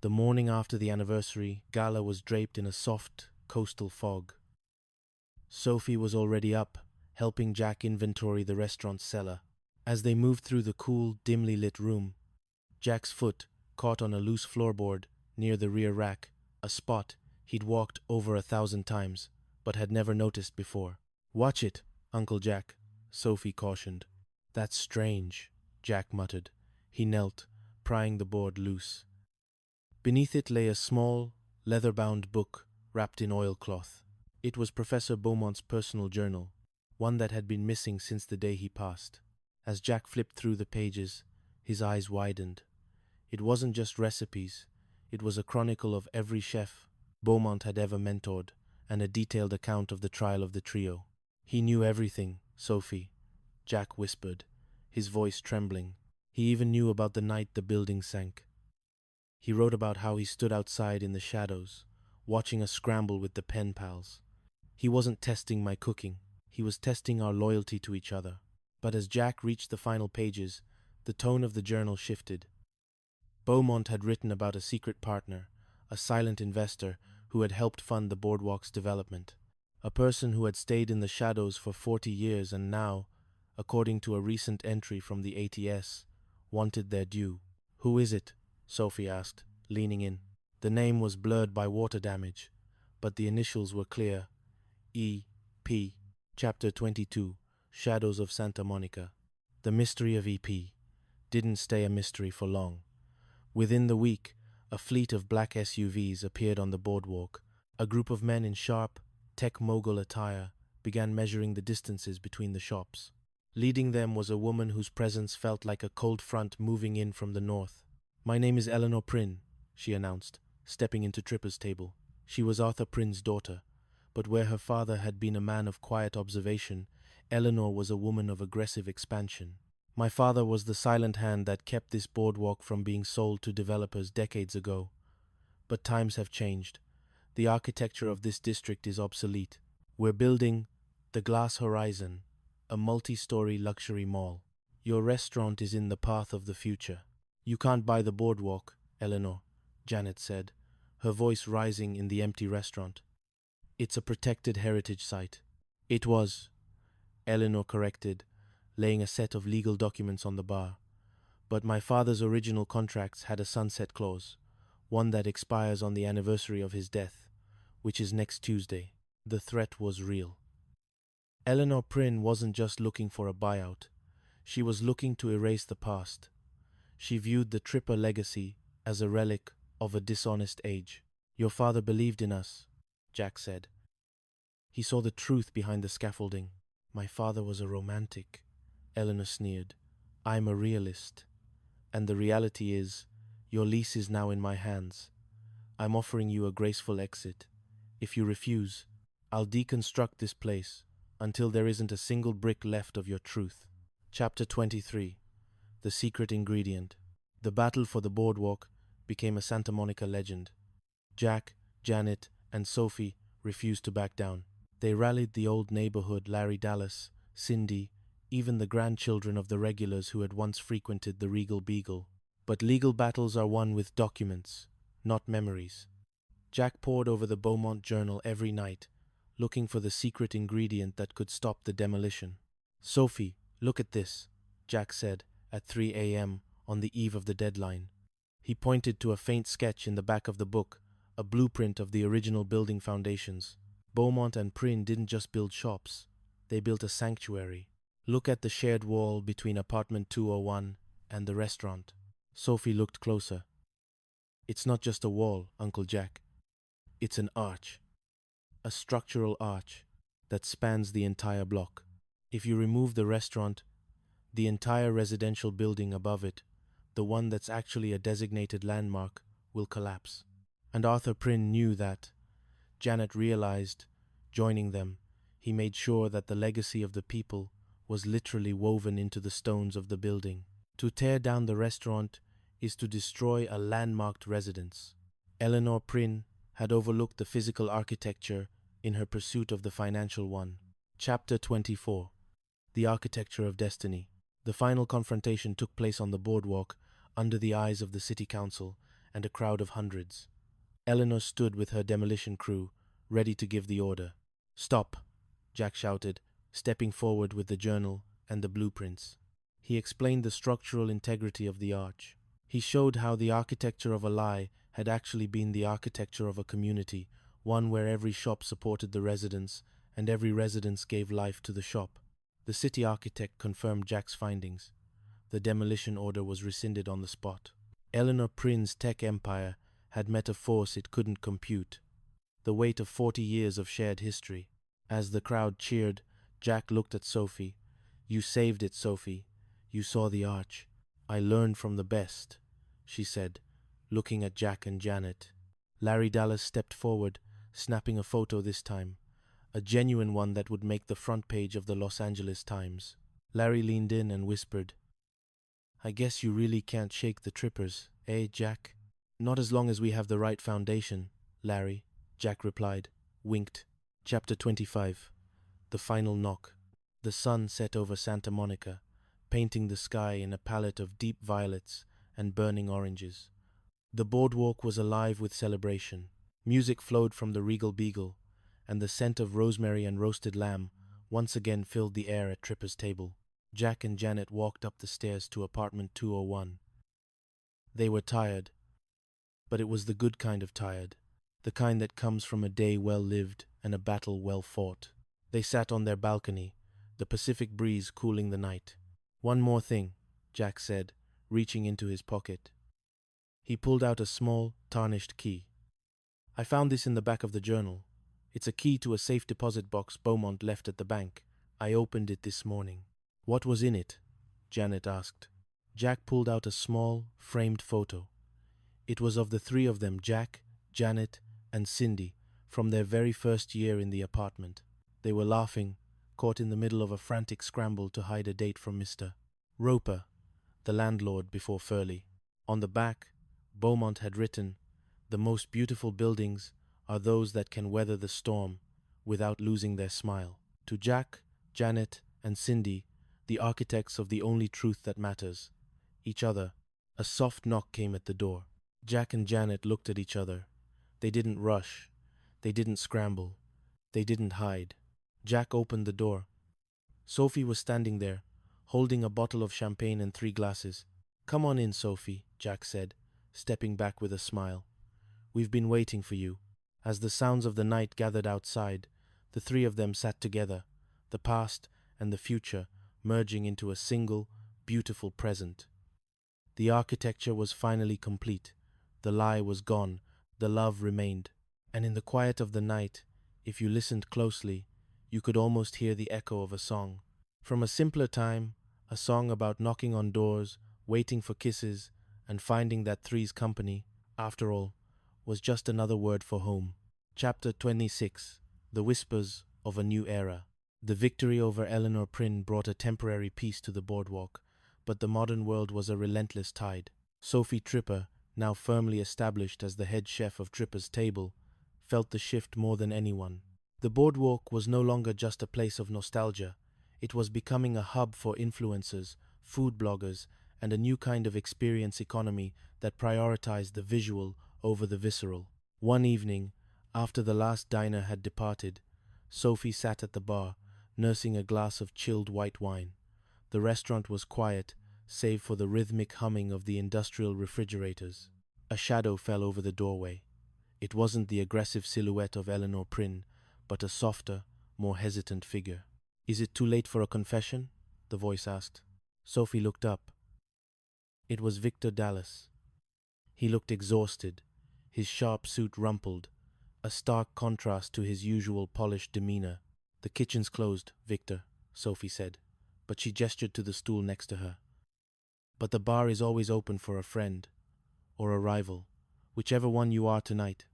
The morning after the anniversary gala was draped in a soft coastal fog. Sophie was already up, helping Jack inventory the restaurant's cellar. As they moved through the cool, dimly lit room, Jack's foot caught on a loose floorboard near the rear rack, a spot he'd walked over 1,000 times, but had never noticed before. "Watch it, Uncle Jack," Sophie cautioned. "That's strange," Jack muttered. He knelt, prying the board loose. Beneath it lay a small, leather-bound book wrapped in oilcloth. It was Professor Beaumont's personal journal, one that had been missing since the day he passed. As Jack flipped through the pages, his eyes widened. It wasn't just recipes, it was a chronicle of every chef Beaumont had ever mentored, and a detailed account of the trial of the trio. "He knew everything, Sophie," Jack whispered, his voice trembling. "He even knew about the night the building sank. He wrote about how he stood outside in the shadows, watching us scramble with the pen pals. He wasn't testing my cooking, he was testing our loyalty to each other." But as Jack reached the final pages, the tone of the journal shifted. Beaumont had written about a secret partner, a silent investor who had helped fund the boardwalk's development. A person who had stayed in the shadows for 40 years and now, according to a recent entry from the ATS, wanted their due. "Who is it?" Sophie asked, leaning in. The name was blurred by water damage, but the initials were clear. E.P. Chapter 22, Shadows of Santa Monica. The mystery of EP didn't stay a mystery for long. Within the week, a fleet of black SUVs appeared on the boardwalk. A group of men in sharp, tech mogul attire began measuring the distances between the shops. Leading them was a woman whose presence felt like a cold front moving in from the north. "My name is Eleanor Prynne," she announced, stepping into Tripper's table. She was Arthur Prynne's daughter, but where her father had been a man of quiet observation, Eleanor was a woman of aggressive expansion. "My father was the silent hand that kept this boardwalk from being sold to developers decades ago. But times have changed. The architecture of this district is obsolete. We're building the Glass Horizon, a multi-story luxury mall. Your restaurant is in the path of the future." "You can't buy the boardwalk, Eleanor," Janet said, her voice rising in the empty restaurant. "It's a protected heritage site." "It was," Eleanor corrected, laying a set of legal documents on the bar. "But my father's original contracts had a sunset clause, one that expires on the anniversary of his death, which is next Tuesday." The threat was real. Eleanor Prynne wasn't just looking for a buyout. She was looking to erase the past. She viewed the Tripper legacy as a relic of a dishonest age. "Your father believed in us," Jack said. "He saw the truth behind the scaffolding." "My father was a romantic," Eleanor sneered. "I'm a realist. And the reality is, your lease is now in my hands. I'm offering you a graceful exit. If you refuse, I'll deconstruct this place until there isn't a single brick left of your truth." Chapter 23. The Secret Ingredient. The battle for the boardwalk became a Santa Monica legend. Jack, Janet, and Sophie refused to back down. They rallied the old neighborhood, Larry Dallas, Cindy, even the grandchildren of the regulars who had once frequented the Regal Beagle. But legal battles are won with documents, not memories. Jack pored over the Beaumont journal every night, looking for the secret ingredient that could stop the demolition. "Sophie, look at this," Jack said at 3 a.m. on the eve of the deadline. He pointed to a faint sketch in the back of the book, a blueprint of the original building foundations. Beaumont and Prynne didn't just build shops, they built a sanctuary. "Look at the shared wall between apartment 201 and the restaurant." Sophie looked closer. "It's not just a wall, Uncle Jack. It's an arch. A structural arch that spans the entire block. If you remove the restaurant, the entire residential building above it, the one that's actually a designated landmark, will collapse." And Arthur Prynne knew that. Janet realized, joining them, he made sure that the legacy of the people was literally woven into the stones of the building. To tear down the restaurant is to destroy a landmarked residence. Eleanor Prynne had overlooked the physical architecture in her pursuit of the financial one. Chapter 24. The Architecture of Destiny. The final confrontation took place on the boardwalk under the eyes of the city council and a crowd of hundreds. Eleanor stood with her demolition crew, ready to give the order. "Stop," Jack shouted, stepping forward with the journal and the blueprints. He explained the structural integrity of the arch. He showed how the architecture of a lie had actually been the architecture of a community, one where every shop supported the residents and every residence gave life to the shop. The city architect confirmed Jack's findings. The demolition order was rescinded on the spot. Eleanor Prynne's tech empire had met a force it couldn't compute, the weight of 40 years of shared history. As the crowd cheered, Jack looked at Sophie. "You saved it, Sophie. You saw the arch. I learned from the best," she said, looking at Jack and Janet. Larry Dallas stepped forward, snapping a photo this time, a genuine one that would make the front page of the Los Angeles Times. Larry leaned in and whispered, "I guess you really can't shake the trippers, eh, Jack?" "Not as long as we have the right foundation, Larry," Jack replied, winked. Chapter 25. The Final Knock. The sun set over Santa Monica, painting the sky in a palette of deep violets and burning oranges. The boardwalk was alive with celebration. Music flowed from the Regal Beagle, and the scent of rosemary and roasted lamb once again filled the air at Tripper's table. Jack and Janet walked up the stairs to apartment 201. They were tired, but it was the good kind of tired, the kind that comes from a day well lived and a battle well fought. They sat on their balcony, the Pacific breeze cooling the night. "One more thing," Jack said, reaching into his pocket. He pulled out a small, tarnished key. "I found this in the back of the journal. It's a key to a safe deposit box Beaumont left at the bank. I opened it this morning." "What was in it?" Janet asked. Jack pulled out a small, framed photo. It was of the three of them, Jack, Janet, and Cindy, from their very first year in the apartment. They were laughing, caught in the middle of a frantic scramble to hide a date from Mr. Roper, the landlord before Furley. On the back, Beaumont had written, "The most beautiful buildings are those that can weather the storm without losing their smile." To Jack, Janet, and Cindy, the architects of the only truth that matters, each other, a soft knock came at the door. Jack and Janet looked at each other. They didn't rush. They didn't scramble. They didn't hide. Jack opened the door. Sophie was standing there, holding a bottle of champagne and 3 glasses. "Come on in, Sophie," Jack said, stepping back with a smile. "We've been waiting for you." As the sounds of the night gathered outside, the three of them sat together, the past and the future merging into a single, beautiful present. The architecture was finally complete. The lie was gone. The love remained. And in the quiet of the night, if you listened closely, you could almost hear the echo of a song. From a simpler time, a song about knocking on doors, waiting for kisses, and finding that three's company, after all, was just another word for home. Chapter 26. The Whispers of a New Era. The victory over Eleanor Prynne brought a temporary peace to the boardwalk, but the modern world was a relentless tide. Sophie Tripper, now firmly established as the head chef of Tripper's Table, felt the shift more than anyone. The boardwalk was no longer just a place of nostalgia. It was becoming a hub for influencers, food bloggers, and a new kind of experience economy that prioritized the visual over the visceral. One evening, after the last diner had departed, Sophie sat at the bar, nursing a glass of chilled white wine. The restaurant was quiet, save for the rhythmic humming of the industrial refrigerators. A shadow fell over the doorway. It wasn't the aggressive silhouette of Eleanor Prynne, but a softer, more hesitant figure. "Is it too late for a confession?" the voice asked. Sophie looked up. It was Victor Dallas. He looked exhausted, his sharp suit rumpled, a stark contrast to his usual polished demeanor. "The kitchen's closed, Victor," Sophie said, but she gestured to the stool next to her. "But the bar is always open for a friend, or a rival, whichever one you are tonight."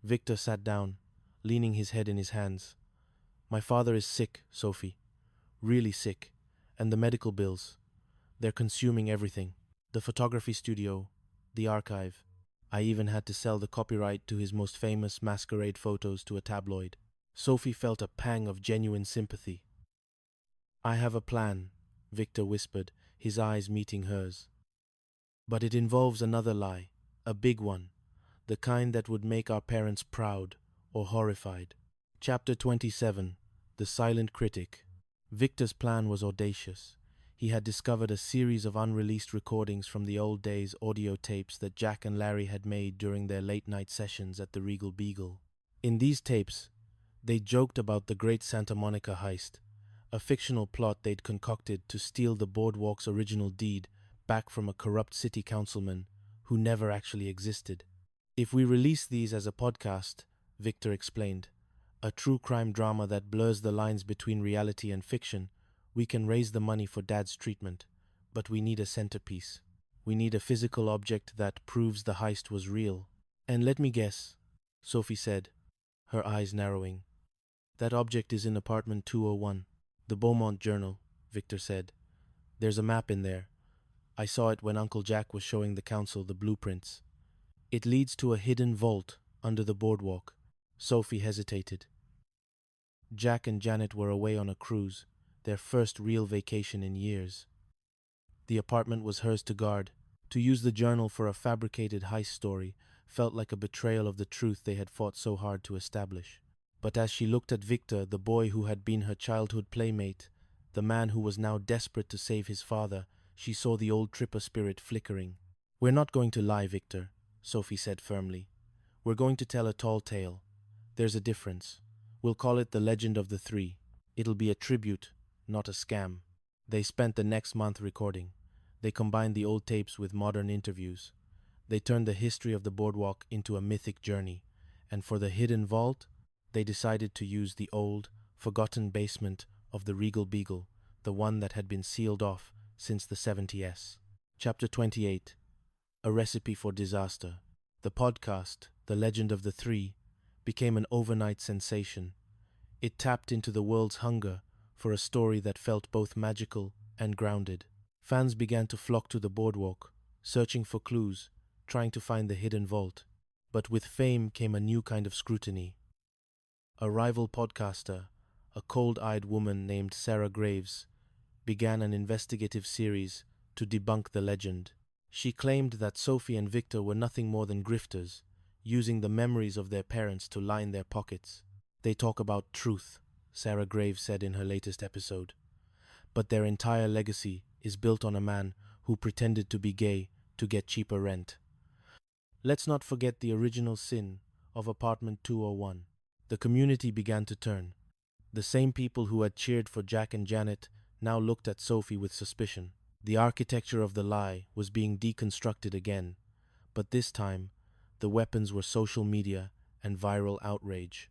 Victor sat down, leaning his head in his hands. "My father is sick, Sophie. Really sick. And the medical bills. They're consuming everything. The photography studio, the archive. I even had to sell the copyright to his most famous masquerade photos to a tabloid." Sophie felt a pang of genuine sympathy. "I have a plan," Victor whispered, his eyes meeting hers. "But it involves another lie, a big one. the kind that would make our parents proud or horrified. Chapter 27. The Silent Critic. Victor's plan was audacious. He had discovered a series of unreleased recordings from the old days audio tapes that Jack and Larry had made during their late-night sessions at the Regal Beagle. In these tapes, they joked about the Great Santa Monica Heist, a fictional plot they'd concocted to steal the boardwalk's original deed back from a corrupt city councilman who never actually existed. If we release these as a podcast, Victor explained, a true crime drama that blurs the lines between reality and fiction, we can raise the money for Dad's treatment, but we need a centerpiece. We need a physical object that proves the heist was real. And let me guess, Sophie said, her eyes narrowing. That object is in apartment 201. The Beaumont Journal, Victor said. There's a map in there. I saw it when Uncle Jack was showing the council the blueprints. It leads to a hidden vault under the boardwalk. Sophie hesitated. Jack and Janet were away on a cruise, their first real vacation in years. The apartment was hers to guard. To use the journal for a fabricated heist story felt like a betrayal of the truth they had fought so hard to establish. But as she looked at Victor, the boy who had been her childhood playmate, the man who was now desperate to save his father, she saw the old tripper spirit flickering. We're not going to lie, Victor, Sophie said firmly. We're going to tell a tall tale. There's a difference. We'll call it The Legend of the Three. It'll be a tribute, not a scam. They spent the next month recording. They combined the old tapes with modern interviews. They turned the history of the boardwalk into a mythic journey. And for the hidden vault, they decided to use the old, forgotten basement of the Regal Beagle, the one that had been sealed off since the 70s. Chapter 28. A Recipe for Disaster. The podcast, The Legend of the Three, became an overnight sensation. It tapped into the world's hunger for a story that felt both magical and grounded. Fans began to flock to the boardwalk, searching for clues, trying to find the hidden vault. But with fame came a new kind of scrutiny. A rival podcaster, a cold-eyed woman named Sarah Graves, began an investigative series to debunk the legend. She claimed that Sophie and Victor were nothing more than grifters, using the memories of their parents to line their pockets. They talk about truth, Sarah Graves said in her latest episode. But their entire legacy is built on a man who pretended to be gay to get cheaper rent. Let's not forget the original sin of apartment 201. The community began to turn. The same people who had cheered for Jack and Janet now looked at Sophie with suspicion. The architecture of the lie was being deconstructed again, but this time, the weapons were social media and viral outrage.